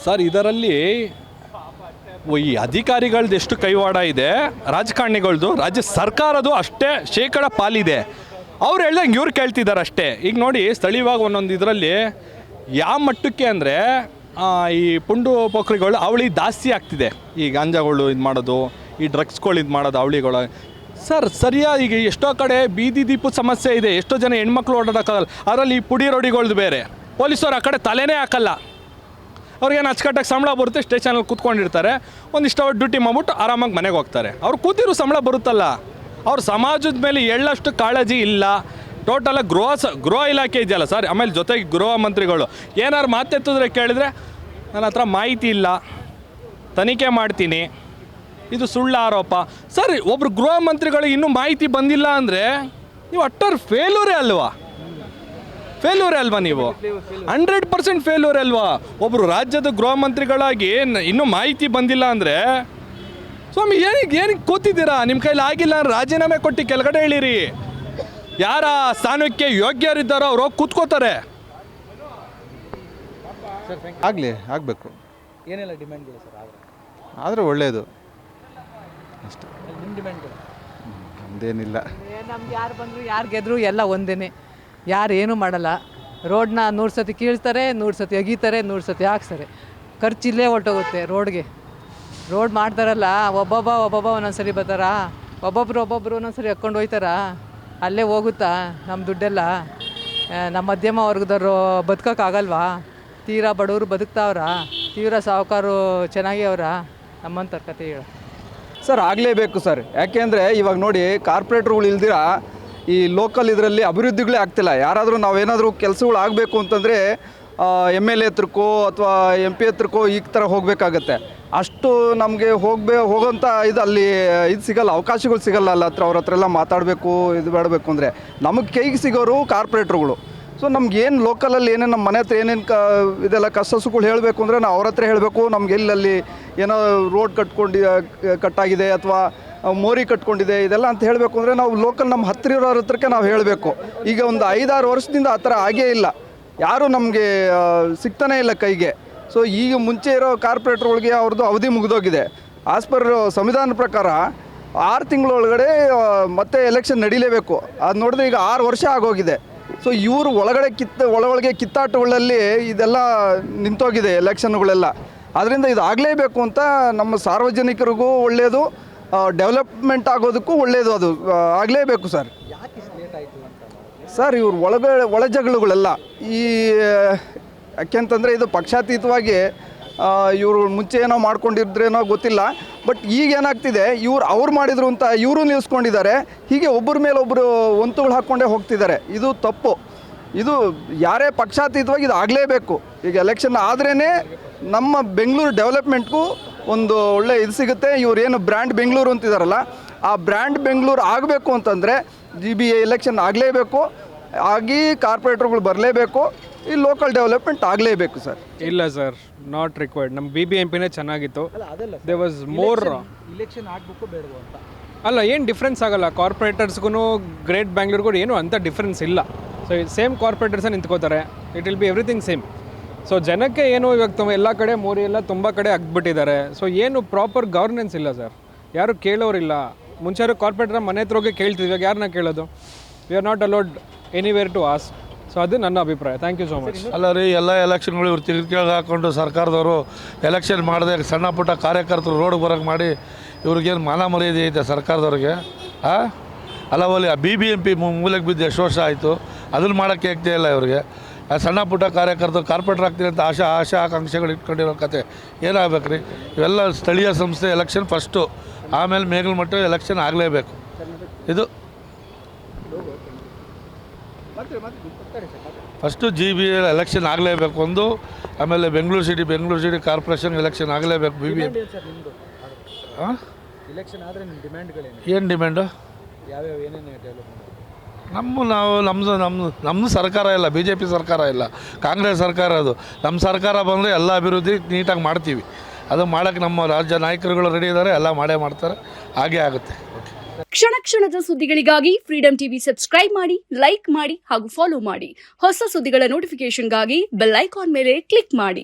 Sir ಇದರಲ್ಲಿ ಈ ಅಧಿಕಾರಿಗಳ್ದು ಎಷ್ಟು ಕೈವಾಡ ಇದೆ, ರಾಜಕಾರಣಿಗಳ್ದು, ರಾಜ್ಯ ಸರ್ಕಾರದ್ದು ಅಷ್ಟೇ ಶೇಕಡ ಪಾಲಿದೆ. ಅವ್ರು ಹೇಳ್ದಂಗೆ ಇವ್ರು ಕೇಳ್ತಿದ್ದಾರೆ ಅಷ್ಟೇ. ಈಗ ನೋಡಿ ಸ್ಥಳೀಯವಾಗಿ ಒಂದೊಂದು ಇದರಲ್ಲಿ ಯಾವ ಮಟ್ಟಕ್ಕೆ ಅಂದರೆ ಈ ಪುಂಡು ಪೋಖ್ರಿಗಳು ಅವಳಿ ಜಾಸ್ತಿ ಆಗ್ತಿದೆ. ಈ ಗಾಂಜಾಗಳು ಇದು ಮಾಡೋದು, ಈ ಡ್ರಗ್ಸ್ಗಳು ಇದು ಮಾಡೋದು ಅವಳಿಗಳು. ಸರ್ ಸರಿಯಾಗಿ ಈಗ ಎಷ್ಟೋ ಕಡೆ ಬೀದಿ ದೀಪದ ಸಮಸ್ಯೆ ಇದೆ, ಎಷ್ಟೋ ಜನ ಹೆಣ್ಮಕ್ಳು ಓಡಾಡೋಕ್ಕಾಗಲ್ಲ. ಅದರಲ್ಲಿ ಈ ಪುಡಿ ರೋಡಿಗಳ್ದು ಬೇರೆ. ಪೊಲೀಸವ್ರು ಆ ಕಡೆ ತಲೆನೇ ಹಾಕಲ್ಲ. ಅವ್ರಿಗೇನು ಅಚ್ಚುಕಟ್ಟಾಗಿ ಸಂಬಳ ಬರುತ್ತೆ, ಸ್ಟೇಷನಲ್ಲಿ ಕೂತ್ಕೊಂಡಿರ್ತಾರೆ, ಒಂದಿಷ್ಟು ಅವರ್ ಡ್ಯೂಟಿ ಮಾಡ್ಬಿಟ್ಟು ಆರಾಮಾಗಿ ಮನೆಗೆ ಹೋಗ್ತಾರೆ. ಅವ್ರು ಕೂತಿರೋ ಸಂಬಳ ಬರುತ್ತಲ್ಲ. ಅವ್ರ ಸಮಾಜದ ಮೇಲೆ ಎಳ್ಳಷ್ಟು ಕಾಳಜಿ ಇಲ್ಲ. ಟೋಟಲಾಗಿ ಗೃಹ ಇಲಾಖೆ ಇದೆಯಲ್ಲ ಸರ್, ಆಮೇಲೆ ಜೊತೆಗೆ ಗೃಹ ಮಂತ್ರಿಗಳು ಏನಾರು ಮಾತೆತ್ತಿದ್ರೆ ಕೇಳಿದ್ರೆ ನನ್ನ ಹತ್ರ ಮಾಹಿತಿ ಇಲ್ಲ, ತನಿಖೆ ಮಾಡ್ತೀನಿ, ಇದು ಸುಳ್ಳು ಆರೋಪ. ಸರ್ ಒಬ್ರು ಗೃಹ ಮಂತ್ರಿಗಳಿಗೆ ಇನ್ನೂ ಮಾಹಿತಿ ಬಂದಿಲ್ಲ ಅಂದರೆ ನೀವು ಅಟ್ಟರ್ ಫೇಲ್ಯೂರೇ ಅಲ್ವಾ? ಫೇಲ್ಯೂರೇ ಅಲ್ವಾ? ನೀವು 100% ಫೇಲ್ಯೂರ್ ಅಲ್ವಾ? ಒಬ್ಬರು ರಾಜ್ಯದ ಗೃಹ ಮಂತ್ರಿಗಳಾಗಿ ಇನ್ನೂ ಮಾಹಿತಿ ಬಂದಿಲ್ಲ ಅಂದರೆ ಸ್ವಾಮಿ ಏನಕ್ಕೆ ಕೂತಿದ್ದೀರಾ? ನಿಮ್ಮ ಕೈಲಿ ಆಗಿಲ್ಲ ಅಂದ್ರೆ ರಾಜೀನಾಮೆ ಕೊಟ್ಟು ಕೆಳಗಡೆ ಇಳಿರಿ. ಯಾರ ಸ್ಥಾನಕ್ಕೆ ಯೋಗ್ಯರಿದ್ದಾರೋ ಅವ್ರು ಹೋಗಿ ಕೂತ್ಕೋತಾರೆ. ಆಗಬೇಕು. ಏನೆಲ್ಲ ಡಿಮ್ಯಾಂಡ್ಗಳು ಸರ್? ಆದರೆ ಒಳ್ಳೆಯದು ಅಷ್ಟೇ. ನಿಮ್ಮ ಡಿಮ್ಯಾಂಡ್ಗಳು ನಮ್ಮದೇನಿಲ್ಲ. ನಮ್ಗೆ ಯಾರು ಬಂದರು ಯಾರು ಗೆದ್ರು ಎಲ್ಲ ಒಂದೇ. ಯಾರು ಏನೂ ಮಾಡಲ್ಲ. ರೋಡ್ನ 100 ಸತಿ ಕೀಳ್ತಾರೆ, 100 ಸತಿ ಅಗೀತಾರೆ, 100 ಸತಿ ಹಾಕ್ತಾರೆ. ಖರ್ಚಿಲ್ಲೇ ಹೊರ್ಟೋಗುತ್ತೆ ರೋಡ್ಗೆ. ರೋಡ್ ಮಾಡ್ತಾರಲ್ಲ, ಒಬ್ಬೊಬ್ಬ ಒಂದೊಂದು ಸರಿ ಬರ್ತಾರಾ, ಒಬ್ಬೊಬ್ರು ಒಂದೊಂದು ಸರಿ ಹಾಕ್ಕೊಂಡು ಹೋಯ್ತಾರ. ಅಲ್ಲೇ ಹೋಗುತ್ತಾ ನಮ್ಮ ದುಡ್ಡೆಲ್ಲ? ನಮ್ಮ ಮಧ್ಯಮ ವರ್ಗದವರು ಬದುಕೋಕ್ಕಾಗಲ್ವಾ? ತೀರಾ ಬಡವರು ಬದುಕ್ತಾವ್ರ, ತೀರಾ ಸಾಹುಕಾರು ಚೆನ್ನಾಗಿ ಅವರ? ನಮ್ಮಂತ ಕತೆ ಹೇಳ ಸರ್. ಆಗಲೇಬೇಕು ಸರ್. ಯಾಕೆಂದರೆ ಇವಾಗ ನೋಡಿ, ಕಾರ್ಪೊರೇಟ್ರುಗಳು ಇಲ್ದಿರ ಈ ಲೋಕಲ್ ಇದರಲ್ಲಿ ಅಭಿವೃದ್ಧಿಗಳೇ ಆಗ್ತಿಲ್ಲ. ಯಾರಾದರೂ ನಾವೇನಾದರೂ ಕೆಲಸಗಳು ಆಗಬೇಕು ಅಂತಂದರೆ MLA ಹತ್ರಕ್ಕೋ ಅಥವಾ MP ಹತ್ರಕ್ಕೋ ಈ ಥರ ಹೋಗಬೇಕಾಗತ್ತೆ. ಅಷ್ಟು ನಮಗೆ ಹೋಗೋಂಥ ಇದು ಅಲ್ಲಿ ಇದು ಸಿಗಲ್ಲ, ಅವಕಾಶಗಳು ಸಿಗಲ್ಲ. ಅಲ್ಲ ಅವ್ರ ಹತ್ರ ಎಲ್ಲ ಮಾತಾಡಬೇಕು, ಇದು ಮಾಡಬೇಕು ಅಂದರೆ ನಮಗೆ ಕೈಗೆ ಸಿಗೋರು ಕಾರ್ಪೊರೇಟ್ರುಗಳು. ಸೊ ನಮ್ಗೇನು ಲೋಕಲಲ್ಲಿ ಏನೇನು ನಮ್ಮ ಮನೆ ಹತ್ರ ಏನೇನು ಇದೆಲ್ಲ ಕಷ್ಟ ಸುಖಗಳು ಹೇಳಬೇಕು ಅಂದರೆ ನಾವು ಅವ್ರ ಹತ್ರ ಹೇಳಬೇಕು. ನಮ್ಗೆ ಎಲ್ಲಲ್ಲಿ ಏನೋ ರೋಡ್ ಕಟ್ಟಾಗಿದೆ ಅಥವಾ ಮೋರಿ ಕಟ್ಕೊಂಡಿದೆ ಇದೆಲ್ಲ ಅಂತ ಹೇಳಬೇಕು ಅಂದರೆ ನಾವು ಲೋಕಲ್ ನಮ್ಮ ಹತ್ತಿರ ಇರೋರ ಹತ್ರಕ್ಕೆ ನಾವು ಹೇಳಬೇಕು. ಈಗ ಒಂದು 5-6 ವರ್ಷದಿಂದ ಆ ಥರ ಆಗೇ ಇಲ್ಲ. ಯಾರೂ ನಮಗೆ ಸಿಗ್ತಾನೇ ಇಲ್ಲ ಕೈಗೆ. ಸೊ ಈಗ ಮುಂಚೆ ಇರೋ ಕಾರ್ಪೊರೇಟ್ರುಗಳಿಗೆ ಅವ್ರದ್ದು ಅವಧಿ ಮುಗಿದೋಗಿದೆ. ಆಸ್ ಪರ್ ಸಂವಿಧಾನ ಪ್ರಕಾರ 6 ತಿಂಗಳೊಳಗಡೆ ಮತ್ತೆ ಎಲೆಕ್ಷನ್ ನಡೀಲೇಬೇಕು. ಅದು ನೋಡಿದ್ರೆ ಈಗ 6 ವರ್ಷ ಆಗೋಗಿದೆ. ಸೊ ಇವರು ಒಳಗೆ ಕಿತ್ತಾಟಗಳಲ್ಲಿ ಇದೆಲ್ಲ ನಿಂತೋಗಿದೆ ಎಲೆಕ್ಷನ್ಗಳೆಲ್ಲ. ಆದ್ದರಿಂದ ಇದು ಆಗಲೇಬೇಕು ಅಂತ ನಮ್ಮ ಸಾರ್ವಜನಿಕರಿಗೂ ಒಳ್ಳೆಯದು, ಡೆವಲಪ್ಮೆಂಟ್ ಆಗೋದಕ್ಕೂ ಒಳ್ಳೆಯದು. ಅದು ಆಗಲೇಬೇಕು ಸರ್. ಸರ್ ಇವ್ರು ಒಳ ಜಗಳಗಳೆಲ್ಲ ಈ ಯಾಕೆಂತಂದರೆ ಇದು ಪಕ್ಷಾತೀತವಾಗಿ ಇವರು ಮುಂಚೆ ಏನೋ ಮಾಡ್ಕೊಂಡಿದ್ರೇನೋ ಗೊತ್ತಿಲ್ಲ. ಬಟ್ ಈಗ ಏನಾಗ್ತಿದೆ, ಅವ್ರು ಮಾಡಿದ್ರು ಅಂತ ಇವರು ನಿಲ್ಲಿಸ್ಕೊಂಡಿದ್ದಾರೆ. ಹೀಗೆ ಒಬ್ಬರ ಮೇಲೆ ಒಬ್ಬರು ವಂತುಗಳು ಹಾಕ್ಕೊಂಡೇ ಹೋಗ್ತಿದ್ದಾರೆ. ಇದು ತಪ್ಪು. ಇದು ಯಾರೇ ಪಕ್ಷಾತೀತವಾಗಿ ಇದು ಆಗಲೇಬೇಕು. ಈಗ ಎಲೆಕ್ಷನ್ ಆದ್ರೇ ನಮ್ಮ ಬೆಂಗಳೂರು ಡೆವಲಪ್ಮೆಂಟ್ಗೂ ಒಂದು ಒಳ್ಳೆ ಇದು ಸಿಗುತ್ತೆ. ಇವರೇನು ಬ್ರ್ಯಾಂಡ್ ಬೆಂಗಳೂರು ಅಂತಿದ್ದಾರಲ್ಲ, ಆ ಬ್ರ್ಯಾಂಡ್ ಬೆಂಗಳೂರು ಆಗಬೇಕು ಅಂತಂದರೆ GBA ಎಲೆಕ್ಷನ್ ಆಗಲೇಬೇಕು. ಆಗಿ ಕಾರ್ಪೊರೇಟ್ರುಗಳು ಬರಲೇಬೇಕು. ಈ ಲೋಕಲ್ ಡೆವಲಪ್ಮೆಂಟ್ ಆಗಲೇಬೇಕು ಸರ್. ಇಲ್ಲ ಸರ್, ನಾಟ್ ರಿಕ್ವೈರ್ಡ್. ನಮ್ಮ BBMPನೇ ಚೆನ್ನಾಗಿತ್ತು. ದೇ ವಾಸ್ ಮೋರ್ ಇಲೆಕ್ಷನ್ ಆಗಬೇಕು ಬೇಡವೋ ಅಂತ ಅಲ್ಲ, ಏನು ಡಿಫ್ರೆನ್ಸ್ ಆಗಲ್ಲ. ಕಾರ್ಪೊರೇಟರ್ಸ್ಗೂ ಗ್ರೇಟ್ ಬ್ಯಾಂಗ್ಳೂರ್ಗೂ ಏನು ಅಂಥ ಡಿಫ್ರೆನ್ಸ್ ಇಲ್ಲ. ಸೊ ಸೇಮ್ ಕಾರ್ಪೊರೇಟರ್ಸೇ ನಿಂತ್ಕೋತಾರೆ. It will be everything same. So ಜನಕ್ಕೆ ಏನು ಇವಾಗ ಎಲ್ಲ ಕಡೆ ಮೋರಿ ಎಲ್ಲ ತುಂಬ ಕಡೆ ಅಗ್ಬಿಟ್ಟಿದ್ದಾರೆ. ಸೊ ಏನು ಪ್ರಾಪರ್ ಗವರ್ನೆನ್ಸ್ ಇಲ್ಲ ಸರ್. ಯಾರು ಕೇಳೋರಿಲ್ಲ. ಮುಂಚೆ ಕಾರ್ಪೊರೇಟರ್ ಮನೆ ಹತ್ರ ಹೋಗಿ ಕೇಳ್ತಿದ್ವಿ, ಇವಾಗ ಯಾರನ್ನ ಕೇಳೋದು? We are not allowed anywhere to us. So ಅದು ನನ್ನ ಅಭಿಪ್ರಾಯ. Thank you so much. ಅಲ್ಲ ರೀ, ಎಲ್ಲ ಎಲೆಕ್ಷನ್ಗಳು ಇವ್ರು ತಿರುಗಿ ಹಾಕ್ಕೊಂಡು ಸರ್ಕಾರದವರು ಎಲೆಕ್ಷನ್ ಮಾಡಿದೆ ಸಣ್ಣ ಪುಟ್ಟ ಕಾರ್ಯಕರ್ತರು ರೋಡ್ಗೆ ಬರೋಕ್ಕೆ ಮಾಡಿ ಇವ್ರಿಗೇನು ಮಾನ ಮರ್ಯಾದೆ ಐತೆ ಸರ್ಕಾರದವ್ರಿಗೆ? ಅಲ್ಲ ಒಲಿ BBMP ಮೂಲಕ್ಕೆ ಬಿದ್ದು ಎಷ್ಟು ವರ್ಷ ಆಯಿತು, ಅದನ್ನು ಮಾಡೋಕ್ಕೆ ಆಗ್ತಾ ಇಲ್ಲ ಇವ್ರಿಗೆ. ಸಣ್ಣ ಪುಟ್ಟ ಕಾರ್ಯಕರ್ತರು ಕಾರ್ಪೊರೇಟರ್ ಆಗ್ತೀನಿ ಅಂತ ಆಶಾ ಆಕಾಂಕ್ಷೆಗಳು ಇಟ್ಕೊಂಡಿರೋ ಕತೆ ಏನಾಗಬೇಕು ರೀ? ಇವೆಲ್ಲ ಸ್ಥಳೀಯ ಸಂಸ್ಥೆ ಎಲೆಕ್ಷನ್ ಫಸ್ಟು, ಆಮೇಲೆ ಮೇಲ್ಮಟ್ಟ ಎಲೆಕ್ಷನ್ ಆಗಲೇಬೇಕು. ಇದು ಫಸ್ಟು GBA ಎಲೆಕ್ಷನ್ ಆಗಲೇಬೇಕು ಒಂದು, ಆಮೇಲೆ ಬೆಂಗಳೂರು ಸಿಟಿ ಕಾರ್ಪೊರೇಷನ್ ಎಲೆಕ್ಷನ್ ಆಗಲೇಬೇಕು. BBMP ಎಲೆಕ್ಷನ್ ಆದರೆ ನಿಮ್ಮ ಡಿಮ್ಯಾಂಡ್ಗಳೇನು? ಏನು ಡಿಮ್ಯಾಂಡು? ಯಾವ್ಯಾವ ಏನೇನು ಡೆವಲಪ್ಮೆಂಟ್? ನಮ್ಮದು ಸರ್ಕಾರ ಇಲ್ಲ, BJP ಸರ್ಕಾರ ಇಲ್ಲ, ಕಾಂಗ್ರೆಸ್ ಸರ್ಕಾರ. ಅದು ನಮ್ಮ ಸರ್ಕಾರ ಬಂದರೆ ಎಲ್ಲ ಅಭಿವೃದ್ಧಿ ನೀಟಾಗಿ ಮಾಡ್ತೀವಿ. ಅದು ಮಾಡೋಕ್ಕೆ ನಮ್ಮ ರಾಜ್ಯ ನಾಯಕರುಗಳು ರೆಡಿ ಇದ್ದಾರೆ, ಎಲ್ಲ ಮಾಡೇ ಮಾಡ್ತಾರೆ, ಹಾಗೇ ಆಗುತ್ತೆ. ಕ್ಷಣ ಕ್ಷಣದ ಸುದ್ದಿಗಳಿಗಾಗಿ ಫ್ರೀಡಂ ಟಿವಿ ಸಬ್ಸ್ಕ್ರೈಬ್ ಮಾಡಿ, ಲೈಕ್ ಮಾಡಿ ಹಾಗೂ ಫಾಲೋ ಮಾಡಿ. ಹೊಸ ಸುದ್ದಿಗಳ ನೋಟಿಫಿಕೇಶನ್ಗಾಗಿ ಬೆಲ್ ಐಕಾನ್ ಮೇಲೆ ಕ್ಲಿಕ್ ಮಾಡಿ.